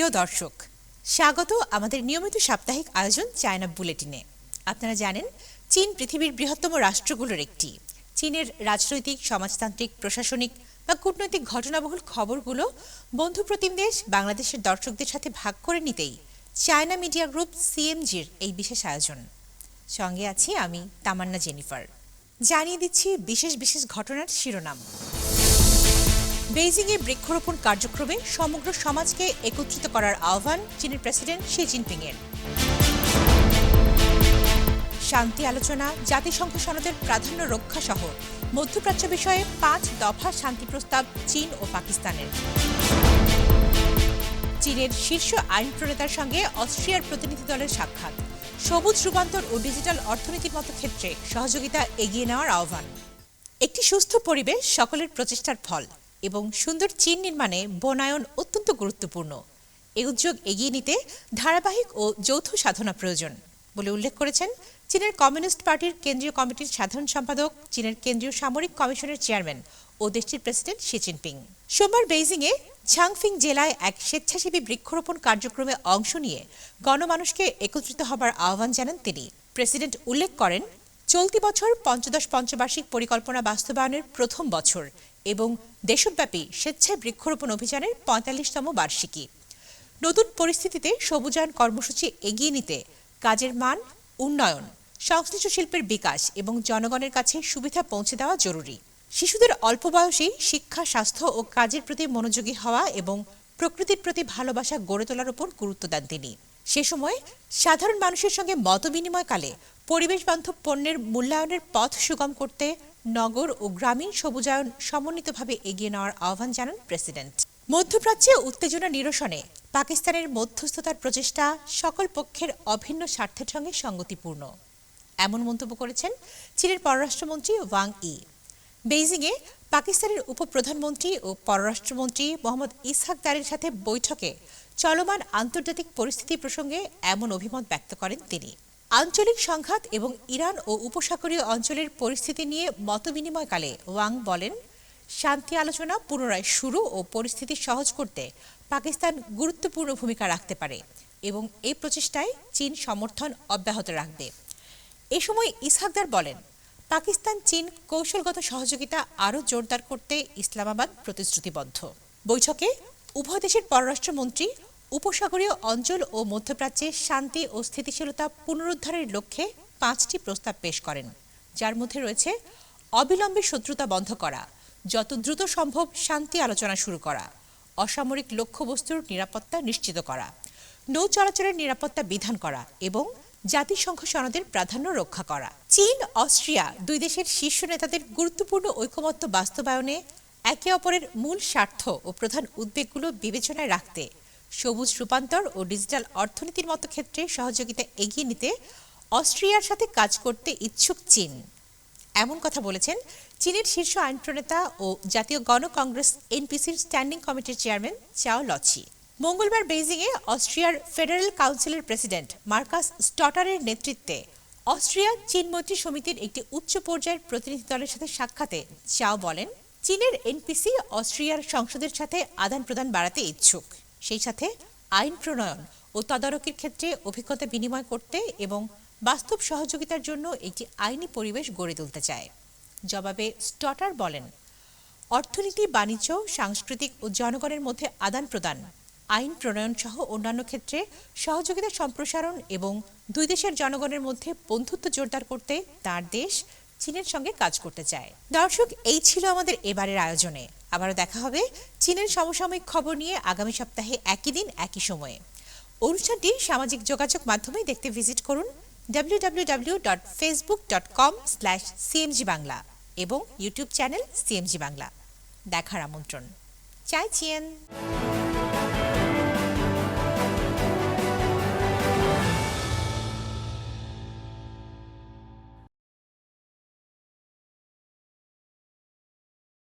প্রিয় দর্শক, স্বাগত আমাদের নিয়মিত সাপ্তাহিক আয়োজন চায়না বুলেটিনে। আপনারা জানেন, চীন পৃথিবীর বৃহত্তম রাষ্ট্রগুলোর একটি। চীনের রাজনৈতিক, সমাজতান্ত্রিক, প্রশাসনিক বা কূটনৈতিক ঘটনাবহুল খবরগুলো বন্ধু প্রতিম দেশ বাংলাদেশের দর্শকদের সাথে ভাগ করে নিতেই চায়না মিডিয়া গ্রুপ সিএমজির এই বিশেষ আয়োজন। সঙ্গে আছি আমি তামান্না জেনিফার। জানিয়ে দিচ্ছি বিশেষ বিশেষ ঘটনার শিরোনাম। বেইজিংয়ে বৃক্ষরোপণ কার্যক্রমে সমগ্র সমাজকে একত্রিত করার আহ্বান চীনের প্রেসিডেন্ট শি জিনপিংয়ের। শান্তি আলোচনা, জাতিসংঘ সনদের প্রাধান্য রক্ষা সহ মধ্যপ্রাচ্য বিষয়ে 5 দফা শান্তি প্রস্তাব চীন ও পাকিস্তানের। চীনের শীর্ষ আইন প্রণেতার সঙ্গে অস্ট্রিয়ার প্রতিনিধি দলের সাক্ষাৎ। সবুজ রূপান্তর ও ডিজিটাল অর্থনীতির মতো ক্ষেত্রে সহযোগিতা এগিয়ে নেওয়ার আহ্বান। একটি সুস্থ পরিবেশ সকলের প্রচেষ্টার ফল এবং সুন্দর চীন নির্মাণে বনায়ন অত্যন্ত গুরুত্বপূর্ণ। এই উদ্যোগ এগিয়ে নিতে ধারাবাহিক ও যৌথ সাধনা প্রয়োজন বলে উল্লেখ করেছেন চীনের কমিউনিস্ট পার্টির কেন্দ্রীয় কমিটির সাধারণ সম্পাদক, চীনের কেন্দ্রীয় সামরিক কমিশনের চেয়ারম্যান ও দেশটির প্রেসিডেন্ট শি জিনপিং। সোমবার বেইজিংয়ে ঝাংফিং জেলায় এক স্বেচ্ছাসেবী বৃক্ষরোপণ কার্যক্রমে অংশ নিয়ে গণমানুষকে একত্রিত হবার আহ্বান জানান তিনি। প্রেসিডেন্ট উল্লেখ করেন, চলতি বছর ৫৫ পঞ্চবার্ষিক পরিকল্পনা বাস্তবায়নের প্রথম বছর এবং দেশব্যাপী স্বেচ্ছায় বৃক্ষরোপণ অভিযানের ৪৫তম বার্ষিকী। নতুন পরিস্থিতিতে সবুজায়ন কর্মসূচি এগিয়ে নিতে কাজের মান, উন্নয়ন, সংশ্লিষ্ট শিল্পের বিকাশ এবং জনগণের কাছে সুবিধা পৌঁছে দেওয়া জরুরি। শিশুদের অল্প বয়সেই শিক্ষা, স্বাস্থ্য ও কাজের প্রতি মনোযোগী হওয়া এবং প্রকৃতির প্রতি ভালোবাসা গড়ে তোলার উপর গুরুত্ব দেন তিনি। সে সময় সাধারণ মানুষের সঙ্গে মতবিনিময়কালে পরিবেশ বান্ধব পণ্যের মূল্যায়নের পথ সুগম করতে নগর ও গ্রামীণ সবুজায়ন সমন্বিতভাবে এগিয়ে নেওয়ার আহ্বান জানান প্রেসিডেন্ট। মধ্যপ্রাচ্যে উত্তেজনা নিরসনে পাকিস্তানের মধ্যস্থতার প্রচেষ্টা সকল পক্ষের অভিন্ন স্বার্থের সঙ্গে সঙ্গতিপূর্ণ, এমন মন্তব্য করেছেন চীনের পররাষ্ট্রমন্ত্রী ওয়াং ই। বেইজিংয়ে পাকিস্তানের উপপ্রধানমন্ত্রী ও পররাষ্ট্রমন্ত্রী মোহাম্মদ ইসহাক দারের সাথে বৈঠকে চলমান আন্তর্জাতিক পরিস্থিতি প্রসঙ্গে এমন অভিমত ব্যক্ত করেন তিনি। আঞ্চলিক সংঘাত এবং ইরান ও উপসাগরীয় অঞ্চলের পরিস্থিতি নিয়ে মতবিনিময়কালে ওয়াং বলেন, শান্তি আলোচনা পুনরায় শুরু ও পরিস্থিতি সহজ করতে পাকিস্তান গুরুত্বপূর্ণ ভূমিকা রাখতে পারে এবং এই প্রচেষ্টায় চীন সমর্থন অব্যাহত রাখবে। এ সময় ইসহাকদার বলেন, পাকিস্তান চীন কৌশলগত সহযোগিতা আরও জোরদার করতে ইসলামাবাদ প্রতিশ্রুতিবদ্ধ। বৈঠকে উভয় দেশের পররাষ্ট্রমন্ত্রী উপসাগরীয় অঞ্চল ও মধ্যপ্রাচ্যে শান্তি ও স্থিতিশীলতা পুনরুদ্ধারের লক্ষ্যে 5টি প্রস্তাব পেশ করেন, যার মধ্যে রয়েছে অবিলম্বে শত্রুতা বন্ধ করা, যত দ্রুত সম্ভব শান্তি আলোচনা শুরু করা, অসামরিক লক্ষ্যবস্তুর নিরাপত্তা নিশ্চিত করা, নৌ চলাচলের নিরাপত্তা বিধান করা এবং জাতিসংঘ সনদের প্রাধান্য রক্ষা করা। চীন, অস্ট্রিয়া দুই দেশের শীর্ষ নেতাদের গুরুত্বপূর্ণ ঐকমত্য বাস্তবায়নে একে অপরের মূল স্বার্থ ও প্রধান উদ্বেগগুলো বিবেচনায় রাখতে সবুজ রূপান্তর ও ডিজিটাল অর্থনীতির মতো ক্ষেত্রে সহযোগিতা এগিয়ে নিতে অস্ট্রিয়ার সাথে কাজ করতে ইচ্ছুক চীন, এমন কথা বলেছেন চীনের শীর্ষ আইন প্রণেতা ও জাতীয় গণ কংগ্রেস এনপিসির স্ট্যান্ডিং কমিটির চেয়ারম্যান চাও লচি। মঙ্গলবার বেইজিংয়ে অস্ট্রিয়ার ফেডারেল কাউন্সিলের প্রেসিডেন্ট মার্কাস স্টটারের নেতৃত্বে অস্ট্রিয়া চীন মৈত্রী সমিতির একটি উচ্চ পর্যায়ের প্রতিনিধি দলের সাথে সাক্ষাতে চাও বলেন, চীনের এনপিসি অস্ট্রিয়ার সংসদের সাথে আদান প্রদান বাড়াতে ইচ্ছুক, সেই সাথে আইন প্রণয়ন ও তদারকির ক্ষেত্রে অভিজ্ঞতা বিনিময় করতে এবং বাস্তব সহযোগিতার জন্য একটি আইনি পরিবেশ গড়ে তুলতে চায়। জবাবে স্টটার বলেন, অর্থনীতি, বাণিজ্য, সাংস্কৃতিক ও জনগণের মধ্যে আদান প্রদান, আইন প্রণয়ন সহ অন্যান্য ক্ষেত্রে সহযোগিতা সম্প্রসারণ এবং দুই দেশের জনগণের মধ্যে বন্ধুত্ব জোরদার করতে তার দেশ চীনের সঙ্গে কাজ করতে চায়। দর্শক, এই ছিল আমাদের এবারের আয়োজনে। আবারও দেখা হবে চীনের সমসাময়িক খবর নিয়ে আগামী সপ্তাহে একই দিন একই সময়ে। অনুষ্ঠানটি সামাজিক যোগাযোগ মাধ্যমে দেখতে ভিজিট করুন www.facebook.com/cmg বাংলা এবং ইউটিউব চ্যানেল সিএমজি বাংলা। দেখার আমন্ত্রণ। চাই চিয়েন।